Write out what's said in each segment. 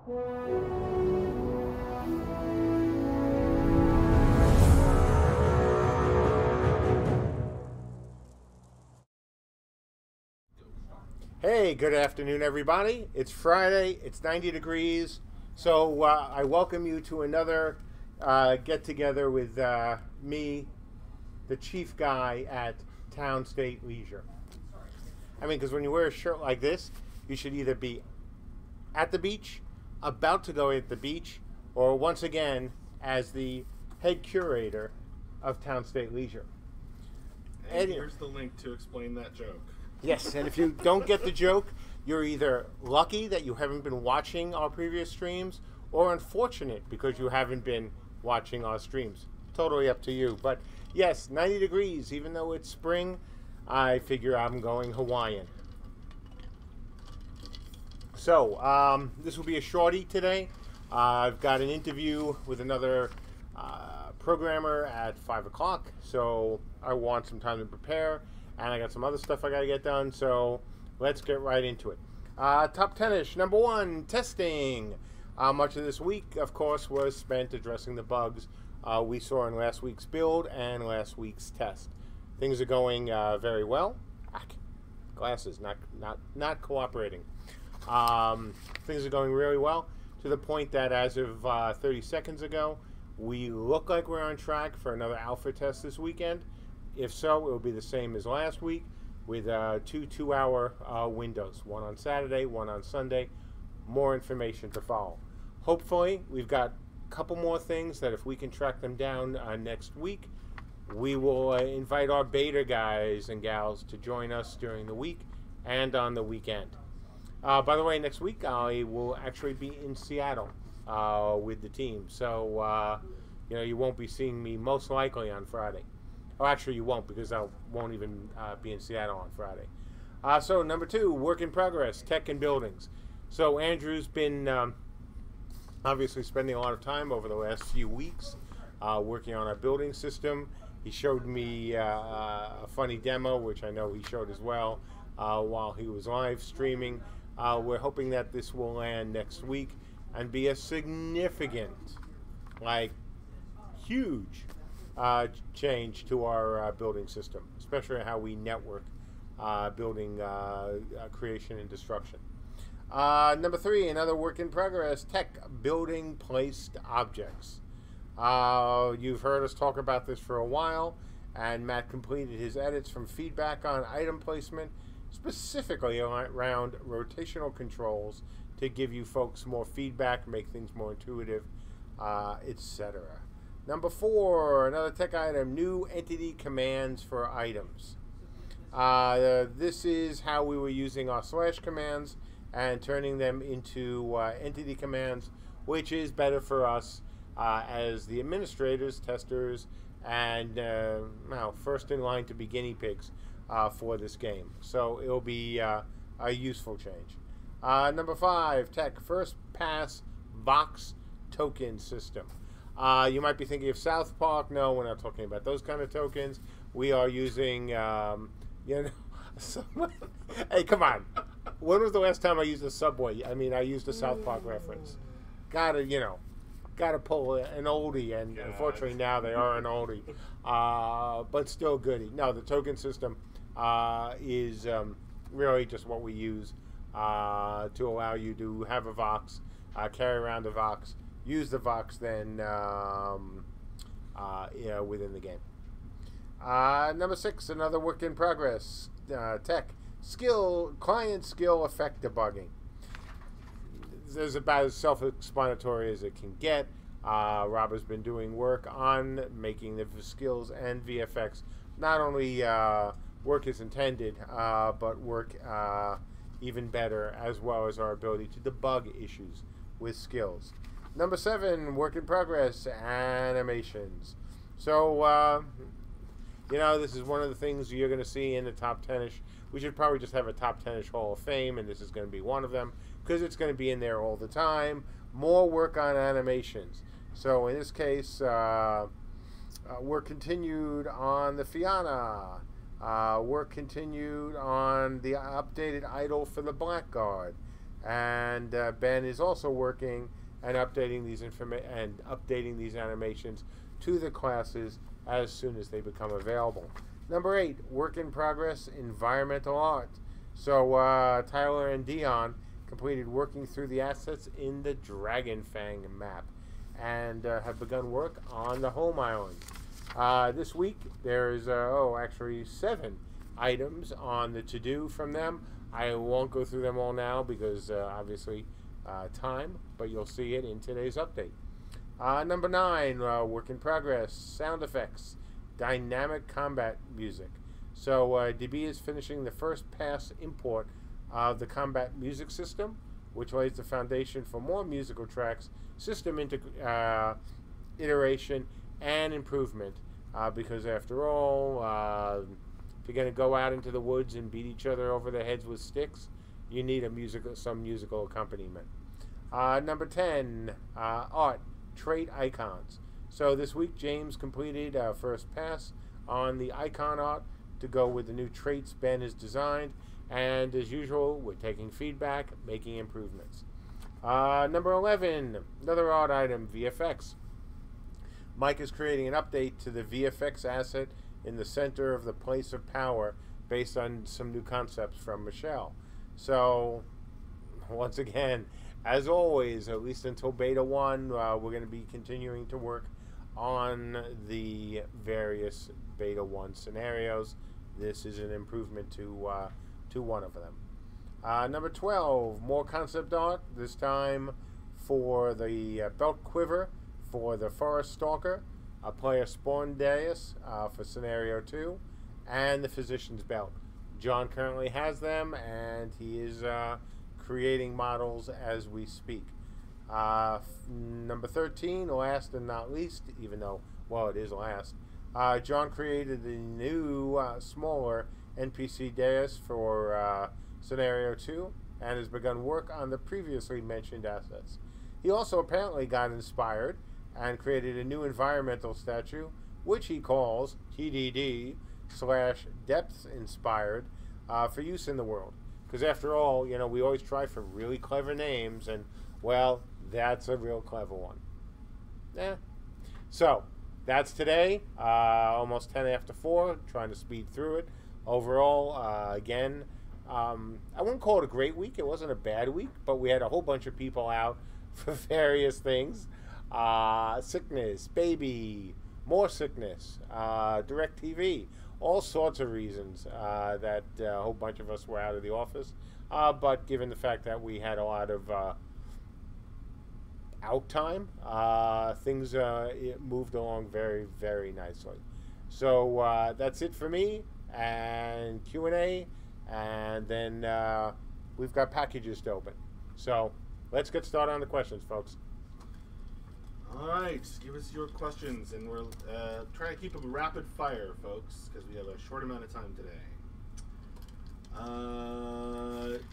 Hey, good afternoon, everybody. It's Friday. It's 90 degrees. So I welcome you to another get-together with me, the chief guy at Town State Leisure. I mean, because when you wear a shirt like this, you should either be at the beach, about to go at the beach, or once again as the head curator of Town State Leisure. And here's the link to explain that joke. Yes, and if you don't get the joke, you're either lucky that you haven't been watching our previous streams, or unfortunate because you haven't been watching our streams. Totally up to you. But yes, 90 degrees, even though it's spring, I figure I'm going Hawaiian. So, this will be a shorty today. I've got an interview with another programmer at 5 o'clock, so I want some time to prepare. And I got some other stuff I got to get done, so let's get right into it. Top 10-ish. Number 1, testing. Much of this week, of course, was spent addressing the bugs we saw in last week's build and last week's test. Things are going very well. Glasses, not cooperating. Things are going really well, to the point that as of 30 seconds ago, we look like we're on track for another alpha test this weekend. If so, it will be the same as last week, with two 2-hour windows, one on Saturday, one on Sunday. More information to follow. Hopefully, we've got a couple more things that if we can track them down next week, we will invite our beta guys and gals to join us during the week and on the weekend. By the way, next week I will actually be in Seattle with the team, so you won't be seeing me most likely on Friday. Oh, actually, you won't, because I won't even be in Seattle on Friday. So, number 2, work in progress, tech and buildings. So, Andrew's been obviously spending a lot of time over the last few weeks working on our building system. He showed me a funny demo, which I know he showed as well, while he was live streaming. We're hoping that this will land next week and be a significant, huge change to our building system, especially how we network building creation and destruction. Number 3, another work in progress, tech building placed objects. You've heard us talk about this for a while, and Matt completed his edits from feedback on item placement, specifically around rotational controls to give you folks more feedback, make things more intuitive, etc. Number 4, another tech item, new entity commands for items. This is how we were using our / commands and turning them into entity commands, which is better for us as the administrators, testers, and first in line to be guinea pigs for this game. So it'll be a useful change. Number 5, tech, first pass Vox token system. You might be thinking of South Park. No, we're not talking about those kind of tokens. We are using, hey, come on. When was the last time I used a Subway? I mean, I used a South Park reference. Gotta pull an oldie, and unfortunately now they are an oldie. But still goodie. No, the token system is really just what we use to allow you to have a Vox, carry around a Vox, use the Vox then within the game. Number 6, another work in progress, tech, client skill effect debugging. This is about as self-explanatory as it can get. Rob has been doing work on making the skills and VFX not only work as intended, but work even better, as well as our ability to debug issues with skills. Number 7, work in progress, animations. So, this is one of the things you're going to see in the top 10-ish. We should probably just have a top 10-ish Hall of Fame, and this is going to be one of them, because it's going to be in there all the time. More work on animations. So, in this case, work continued on the Fianna. Work continued on the updated idol for the Blackguard. and Ben is also working and updating these animations to the classes as soon as they become available. Number 8, work in progress, environmental art. So Tyler and Dion completed working through the assets in the Dragon Fang map and have begun work on the home island. This week there's actually 7 items on the to-do from them. I won't go through them all now because obviously time, but you'll see it in today's update. Number 9, work in progress, sound effects, dynamic combat music. So DB is finishing the first pass import of the combat music system, which lays the foundation for more musical tracks, system iteration, and improvement. Because after all, if you're going to go out into the woods and beat each other over the heads with sticks, you need some musical accompaniment. Number 10, art, trait icons. So this week, James completed first pass on the icon art to go with the new traits Ben has designed. And as usual, we're taking feedback, making improvements. Number 11, another art item, VFX. Mike is creating an update to the VFX asset in the center of the place of power based on some new concepts from Michelle. So, once again, as always, at least until Beta 1, we're going to be continuing to work on the various Beta 1 scenarios. This is an improvement to one of them. Number 12, more concept art, this time for the belt quiver for the Forest Stalker, a player spawn dais for scenario 2, and the Physician's Belt. John currently has them, and he is creating models as we speak. Number 13, last and not least, even though, well, it is last, John created the new, smaller NPC dais for scenario 2 and has begun work on the previously mentioned assets. He also apparently got inspired and created a new environmental statue, which he calls TDD/depth inspired for use in the world. Because after all, you know, we always try for really clever names, and, well, that's a real clever one. So, that's today, almost 10 after 4, trying to speed through it. Overall, again, I wouldn't call it a great week. It wasn't a bad week, but we had a whole bunch of people out for various things. Sickness, baby, more sickness, DirecTV, all sorts of reasons that a whole bunch of us were out of the office. But given the fact that we had a lot of out time, things it moved along very, very nicely. So that's it for me, and Q&A, and then we've got packages to open. So let's get started on the questions, folks. All right, give us your questions, and we're trying to keep them rapid fire, folks, because we have a short amount of time today.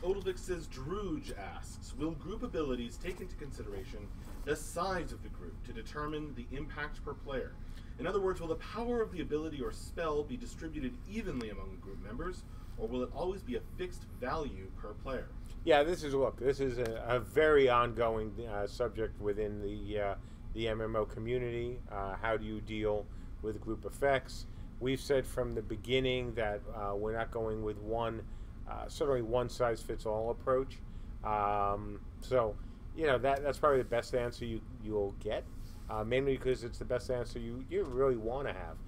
Odilvik says, Druge asks, will group abilities take into consideration the size of the group to determine the impact per player? In other words, will the power of the ability or spell be distributed evenly among group members, or will it always be a fixed value per player? Yeah, this is a very ongoing subject within the MMO community. How do you deal with group effects? We've said from the beginning that we're not going with certainly one size fits all approach. So, you know, that's probably the best answer you'll get, mainly because it's the best answer you really want to have.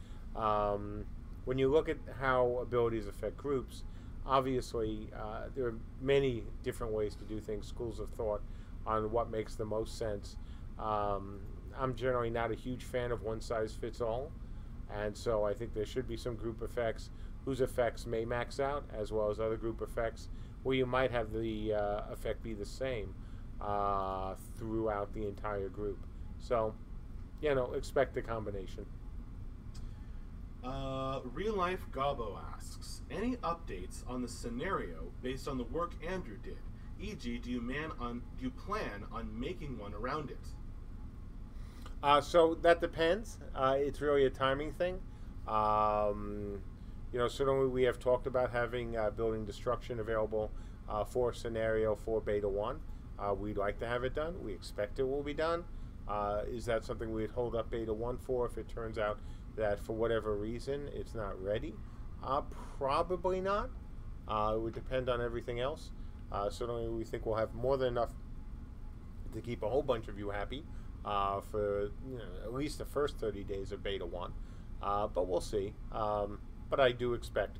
When you look at how abilities affect groups, obviously there are many different ways to do things, schools of thought on what makes the most sense. I'm generally not a huge fan of one size fits all, and so I think there should be some group effects whose effects may max out, as well as other group effects where you might have the effect be the same throughout the entire group. So, you know, expect a combination. Real Life Gobbo asks, any updates on the scenario based on the work Andrew did? E.g., do you plan on making one around it? So that depends. It's really a timing thing. You know, certainly we have talked about having building destruction available for scenario for Beta 1. We'd like to have it done. We expect it will be done. Is that something we'd hold up Beta 1 for if it turns out that for whatever reason it's not ready? Probably not. It would depend on everything else. Certainly we think we'll have more than enough to keep a whole bunch of you happy for at least the first 30 days of Beta 1. But we'll see. But I do expect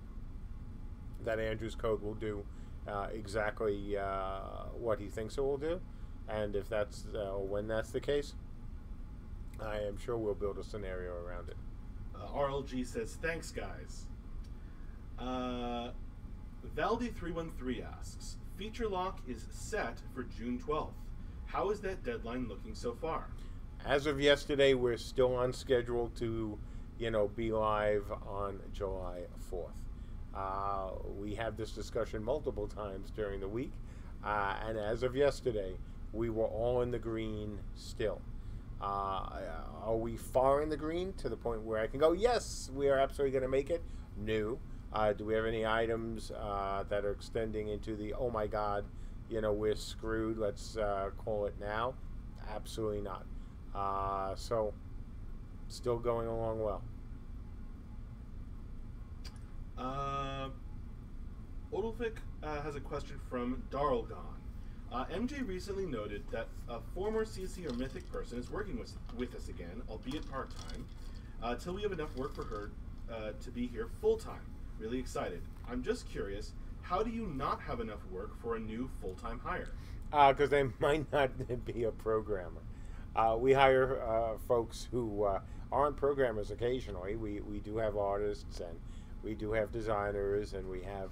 that Andrew's code will do exactly what he thinks it will do. And if that's when that's the case, I am sure we'll build a scenario around it. RLG says, thanks, guys. Valdi313 asks, feature lock is set for June 12th. How is that deadline looking so far? As of yesterday, we're still on schedule to, be live on July 4th. We had this discussion multiple times during the week, and as of yesterday, we were all in the green still. Are we far in the green to the point where I can go, yes, we are absolutely going to make it? No. Do we have any items that are extending into the, oh my God, we're screwed, let's call it now? Absolutely not. So, still going along well. Odilvik has a question from Darlgon. MJ recently noted that a former CC or Mythic person is working with us again, albeit part-time, till we have enough work for her to be here full-time. Really excited. I'm just curious, how do you not have enough work for a new full-time hire? Because they might not be a programmer. We hire folks who aren't programmers occasionally. We do have artists, and we do have designers, and we have,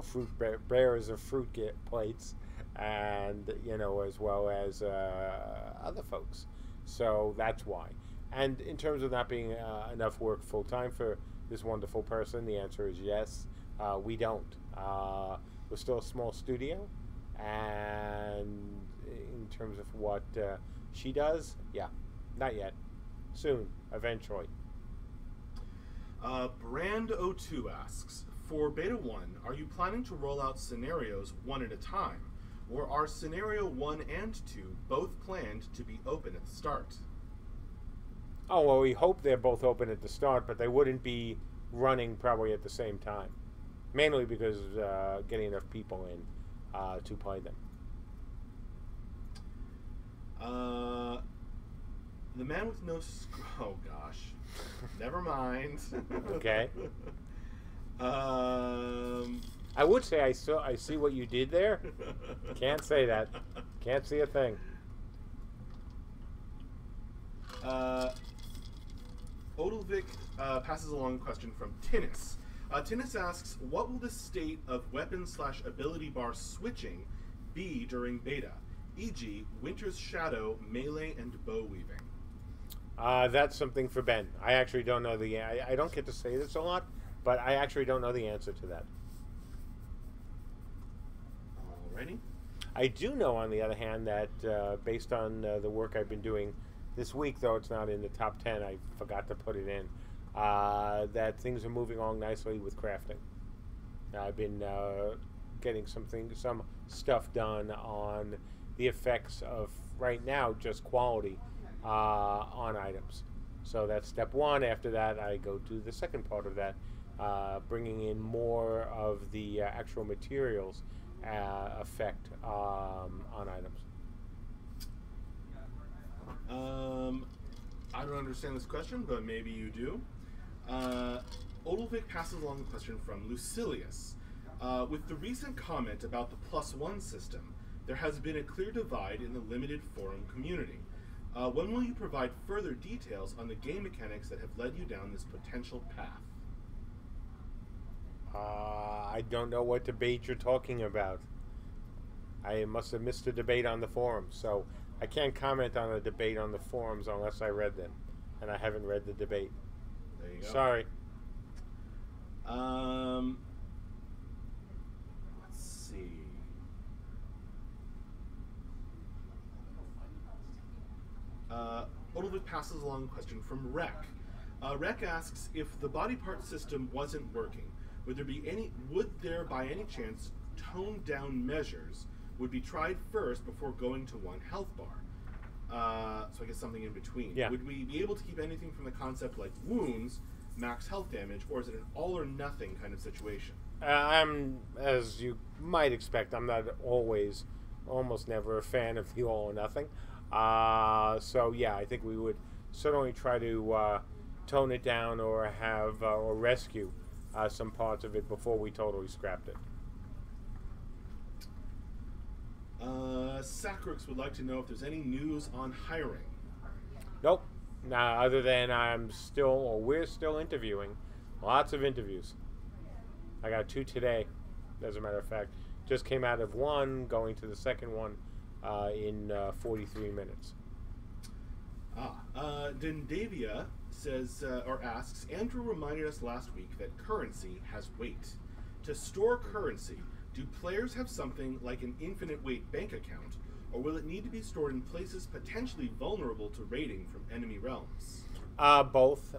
fruit bearers of fruit plates, and, as well as other folks. So that's why. And in terms of not being enough work full-time for this wonderful person, the answer is yes. We don't. We're still a small studio, and in terms of what she does, yeah, not yet. Soon, eventually. Brand02 asks, for Beta 1, are you planning to roll out scenarios one at a time, or are Scenario 1 and 2 both planned to be open at the start? Oh, well, we hope they're both open at the start, but they wouldn't be running probably at the same time. Mainly because getting enough people in to play them. The man with no... Oh, gosh. Never mind. Okay. I would say I see what you did there. Can't say that. Can't see a thing. Odilvik passes along a question from Tinnis. Tinnis asks, what will the state of weapon/ability bar switching be during beta? E.g., Winter's Shadow, melee, and bow weaving. That's something for Ben. I actually don't know I don't get to say this a lot, but I actually don't know the answer to that. Alrighty. I do know, on the other hand, that based on the work I've been doing this week, though it's not in the top 10, I forgot to put it in, that things are moving along nicely with crafting. I've been getting some stuff done on the effects of, right now, just quality on items. So that's step one. After that, I go to the second part of that, bringing in more of the actual materials effect on items. I don't understand this question, but maybe you do. Odilvik passes along the question from Lucilius. With the recent comment about the +1 system, there has been a clear divide in the limited forum community. When will you provide further details on the game mechanics that have led you down this potential path? I don't know what debate you're talking about. I must have missed a debate on the forums, so I can't comment on a debate on the forums unless I read them, and I haven't read the debate. There you go. Sorry. Let's see. Odilvik passes along a question from Rek. Rek asks, if the body part system wasn't working, would there by any chance toned down measures would be tried first before going to 1 health bar. So I guess something in between. Yeah. Would we be able to keep anything from the concept like wounds, max health damage, or is it an all or nothing kind of situation? I'm, as you might expect, I'm not almost never a fan of the all or nothing. So yeah, I think we would certainly try to tone it down or have or rescue some parts of it before we totally scrapped it. Sacrix would like to know if there's any news on hiring. Nope. Nah, other than we're still interviewing. Lots of interviews. I got 2 today, as a matter of fact. Just came out of 1, going to the second one in 43 minutes. Dendavia says, or asks, Andrew reminded us last week that currency has weight. To store currency, do players have something like an infinite weight bank account, or will it need to be stored in places potentially vulnerable to raiding from enemy realms? Both.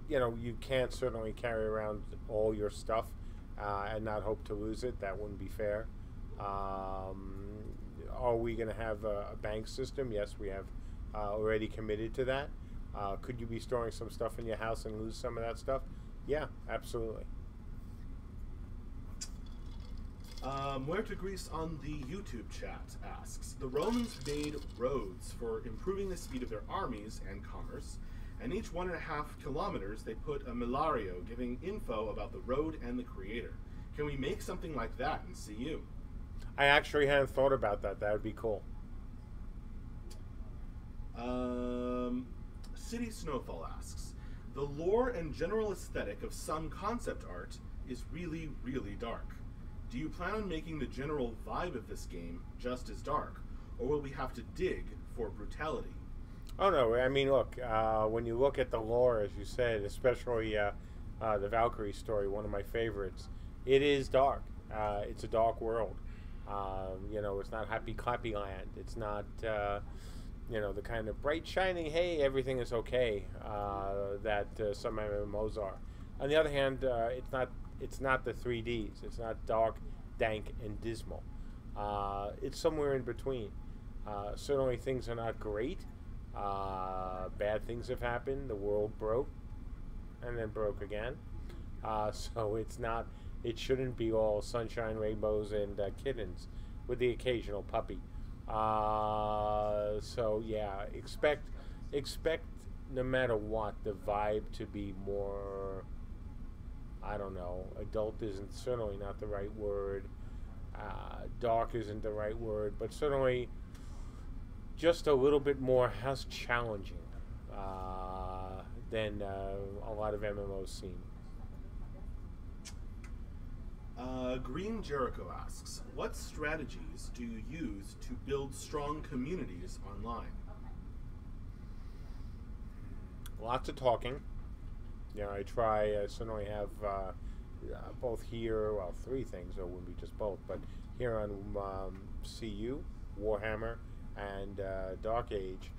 You can't certainly carry around all your stuff and not hope to lose it. That wouldn't be fair. Are we going to have a bank system? Yes, we have already committed to that. Could you be storing some stuff in your house and lose some of that stuff? Yeah, absolutely. Muerta Grease on the YouTube chat asks, the Romans made roads for improving the speed of their armies and commerce, and each 1.5 kilometers they put a Milario giving info about the road and the creator. Can we make something like that in CU? I actually hadn't thought about that. That would be cool. City Snowfall asks, the lore and general aesthetic of some concept art is really, really dark. Do you plan on making the general vibe of this game just as dark, or will we have to dig for brutality? Oh no, I mean, look, when you look at the lore, as you said, especially the Valkyrie story, one of my favorites, it is dark. It's a dark world. It's not happy clappy land. It's not, the kind of bright shining, hey, everything is okay, that some MMOs are. On the other hand, it's not the 3Ds. It's not dark, dank, and dismal. It's somewhere in between. Certainly things are not great. Bad things have happened. The world broke and then broke again. So it shouldn't be all sunshine, rainbows, and kittens with the occasional puppy. So yeah, expect no matter what, the vibe to be more, I don't know, adult isn't certainly not the right word, dark isn't the right word, but certainly just a little bit more challenging than a lot of MMOs seem. Green Jericho asks, what strategies do you use to build strong communities online? Lots of talking. I certainly have both here, well, 3 things, so it wouldn't be just both, but here on CU, Warhammer, and Dark Age,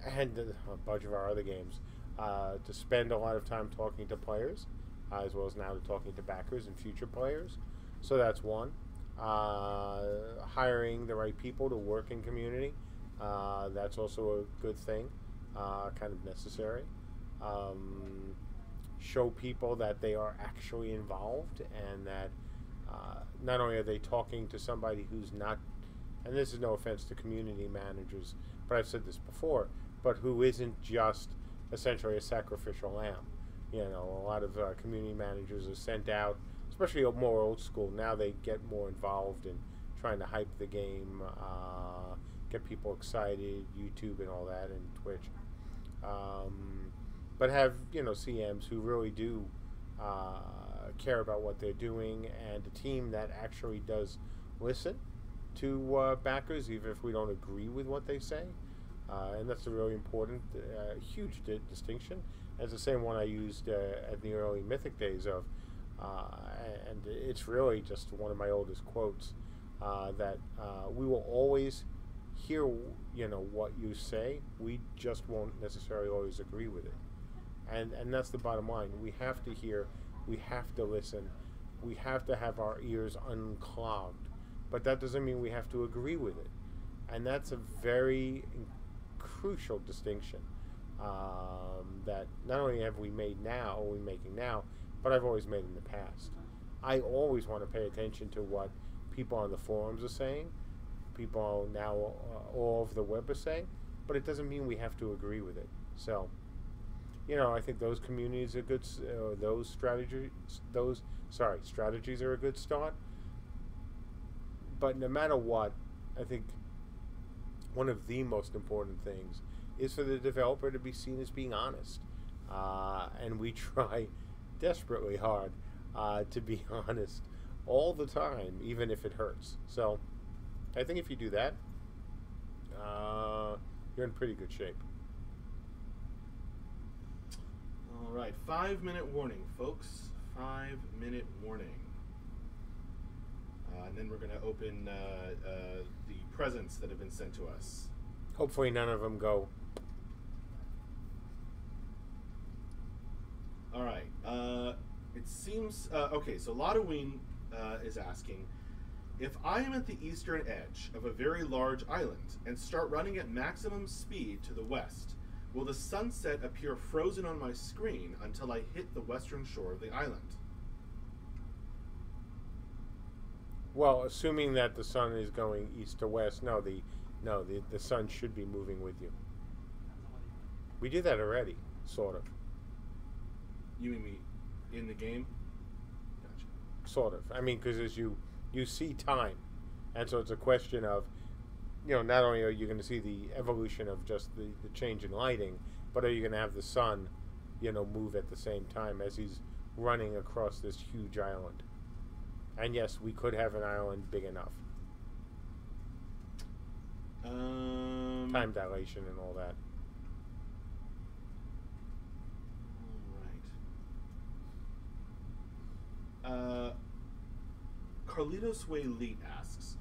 and a bunch of our other games, to spend a lot of time talking to players, as well as now talking to backers and future players. So that's one. Hiring the right people to work in community, that's also a good thing, kind of necessary. Show people that they are actually involved and that not only are they talking to somebody who's not, and this is no offense to community managers, but I've said this before, but who isn't just essentially a sacrificial lamb. A lot of community managers are sent out, especially more old school. Now they get more involved in trying to hype the game, get people excited, YouTube and all that, and Twitch. But have, CMs who really do care about what they're doing, and a team that actually does listen to backers, even if we don't agree with what they say. And that's a really important, huge distinction. It's the same one I used at the early Mythic days of, and it's really just one of my oldest quotes, that we will always hear, what you say. We just won't necessarily always agree with it. And that's the bottom line. We have to hear, we have to listen, we have to have our ears unclogged, but that doesn't mean we have to agree with it. And that's a very crucial distinction that not only have we made now, or we're making now, but I've always made in the past. I always want to pay attention to what people on the forums are saying, people now all over the web are saying, but it doesn't mean we have to agree with it. So, I think those communities are good. Those strategies are a good start. But no matter what, I think one of the most important things is for the developer to be seen as being honest, and we try desperately hard to be honest all the time, even if it hurts. So, I think if you do that, you're in pretty good shape. All right, 5-minute warning, folks. 5-minute warning. And then we're going to open the presents that have been sent to us. Hopefully none of them go. All right. It seems... okay, so Lodoween is asking, if I am at the eastern edge of a very large island and start running at maximum speed to the west, will the sunset appear frozen on my screen until I hit the western shore of the island? Well, assuming that the sun is going east to west, the sun should be moving with you. We did that already, sort of. You mean me in the game? Gotcha. Sort of. I mean, because as you see time, and so it's a question of, not only are you going to see the evolution of just the change in lighting, but are you going to have the sun, move at the same time as he's running across this huge island? And yes, we could have an island big enough. Time dilation and all that. All right. Carlitos Way-Leet asks,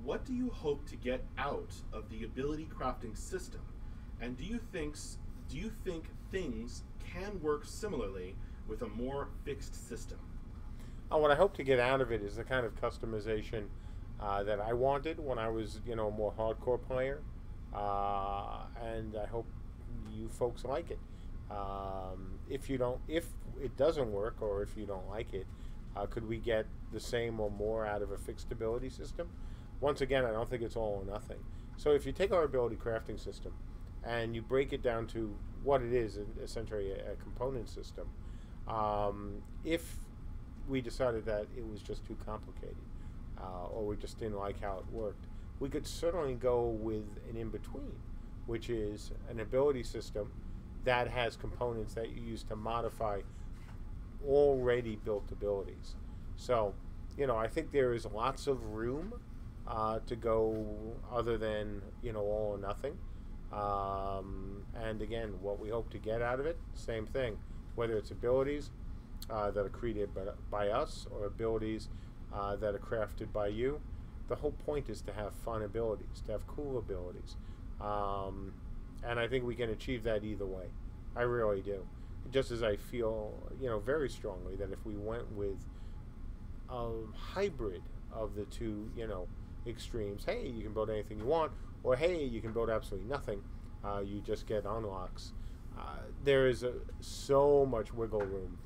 what do you hope to get out of the ability crafting system? And do you think things can work similarly with a more fixed system? What I hope to get out of it is the kind of customization that I wanted when I was, a more hardcore player, and I hope you folks like it. If it doesn't work, or if you don't like it, could we get the same or more out of a fixed ability system? Once again, I don't think it's all or nothing. So if you take our ability crafting system and you break it down to what it is, essentially a component system, if we decided that it was just too complicated, or we just didn't like how it worked, we could certainly go with an in-between, which is an ability system that has components that you use to modify already built abilities. So, I think there is lots of room to go other than, all or nothing. And again, what we hope to get out of it, same thing, whether it's abilities that are created by us or abilities that are crafted by you. The whole point is to have fun abilities, to have cool abilities. And I think we can achieve that either way. I really do. Just as I feel, very strongly that if we went with a hybrid of the two, extremes, hey, you can build anything you want, or hey, you can build absolutely nothing, you just get unlocks. There is so much wiggle room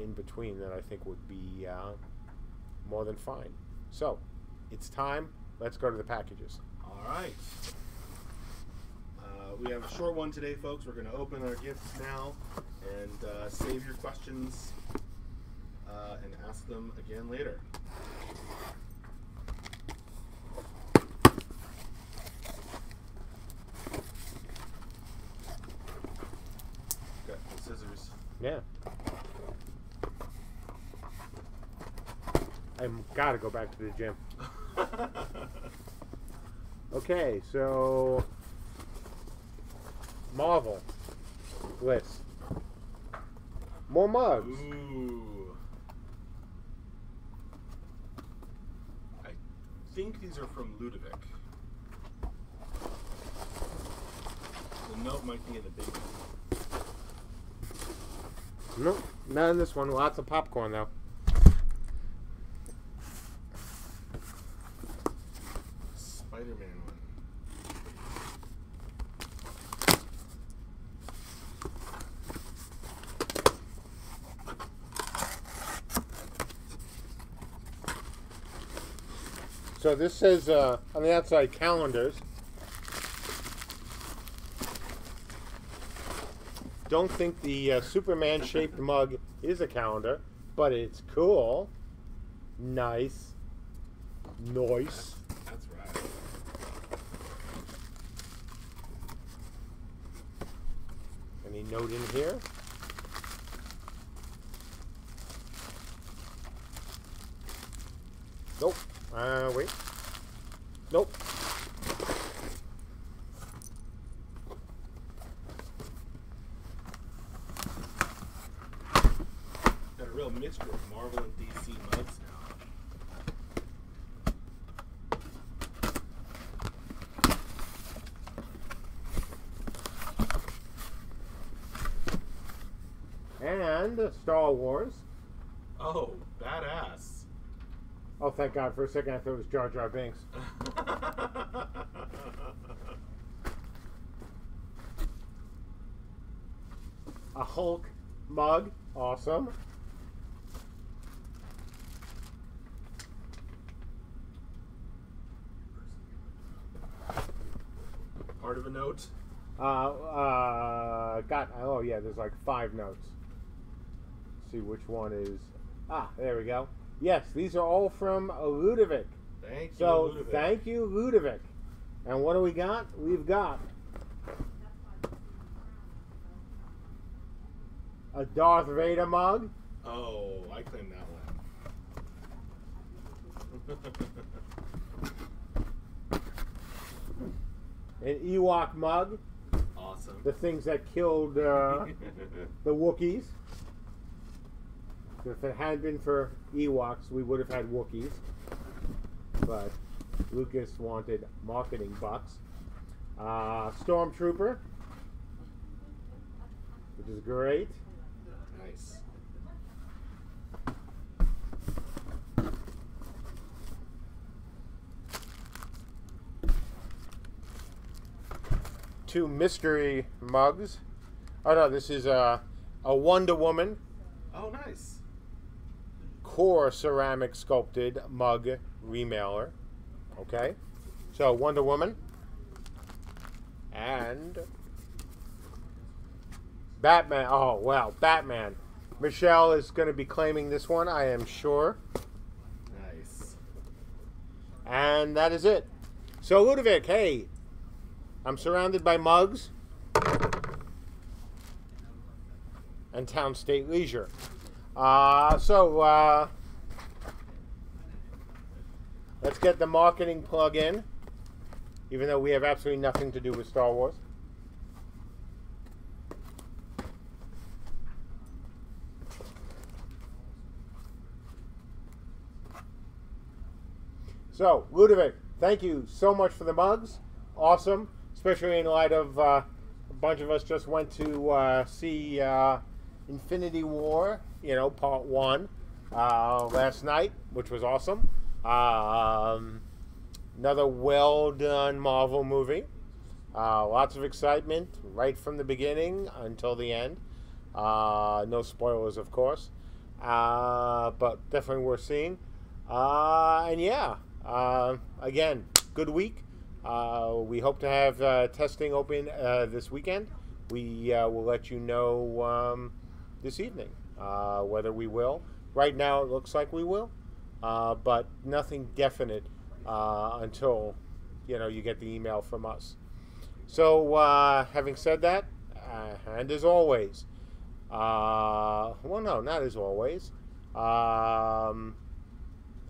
in between that I think would be more than fine. So, it's time. Let's go to the packages. All right. We have a short one today, folks. We're going to open our gifts now and save your questions and ask them again later. Got the scissors. Yeah. I've got to go back to the gym. Okay, so Marvel list. More mugs. Ooh. I think these are from Ludovic. The note might be in the big one. Nope, not in this one. Lots of popcorn though. Spider-Man one. So this says on the outside calendars. Don't think the Superman-shaped mug is a calendar, but it's cool. Nice. Nice. That's right. Any note in here? Nope. Wait. Nope. Got a real mixture of Marvel and DC mugs now. And Star Wars. Oh, badass. Oh, thank God. For a second, I thought it was Jar Jar Binks. A Hulk mug. Awesome. Part of a note. Oh, yeah, there's like 5 notes. Let's see which one is... Ah, there we go. Yes, these are all from Ludovic. Thank you, so, Ludovic. thank you, Ludovic. And what do we got? We've got a Darth Vader mug. Oh, I claim that one. An Ewok mug. Awesome. The things that killed the Wookiees. If it hadn't been for Ewoks, we would have had Wookiees. But Lucas wanted marketing bucks. Stormtrooper, which is great. Nice. Two mystery mugs. Oh no, this is a Wonder Woman. Oh, nice. Core ceramic sculpted mug remailer. Okay, so Wonder Woman and Batman. Oh wow, Batman. Michelle is going to be claiming this one, I am sure. Nice. And that is it. So Ludovic, hey, I'm surrounded by mugs and Town State Leisure. Let's get the marketing plug in, even though we have absolutely nothing to do with Star Wars. So, Ludovic, thank you so much for the mugs. Awesome, especially in light of a bunch of us just went to see Infinity War, Part 1 last night, which was awesome. Another well-done Marvel movie. Lots of excitement right from the beginning until the end. No spoilers, of course. But definitely worth seeing. And yeah, again, good week. We hope to have testing open this weekend. We will let you know this evening whether we will. Right now, it looks like we will. But nothing definite until you get the email from us. So having said that, and as always, well, no, not as always.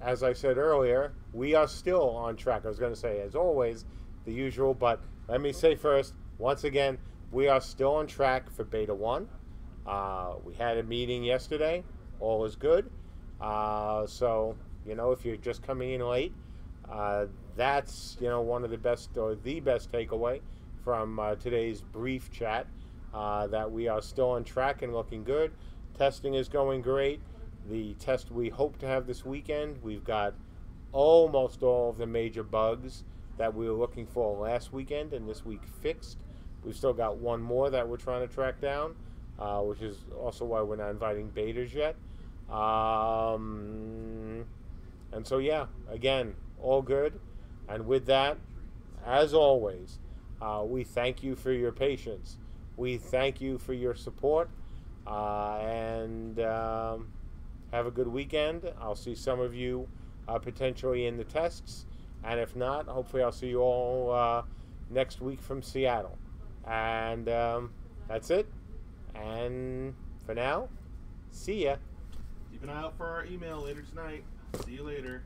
As I said earlier, we are still on track. I was going to say, as always, the usual, but let me say first, once again, we are still on track for Beta 1. We had a meeting yesterday. All is good. So, if you're just coming in late, that's, one of the best or the best takeaway from today's brief chat, that we are still on track and looking good. Testing is going great. The test we hope to have this weekend, we've got almost all of the major bugs that we were looking for last weekend and this week fixed. We've still got one more that we're trying to track down, which is also why we're not inviting betas yet. And so, yeah, again, all good. And with that, as always, we thank you for your patience. We thank you for your support. And have a good weekend. I'll see some of you potentially in the tests. And if not, hopefully I'll see you all next week from Seattle. And that's it. And for now, see ya. Keep an eye out for our email later tonight. See you later.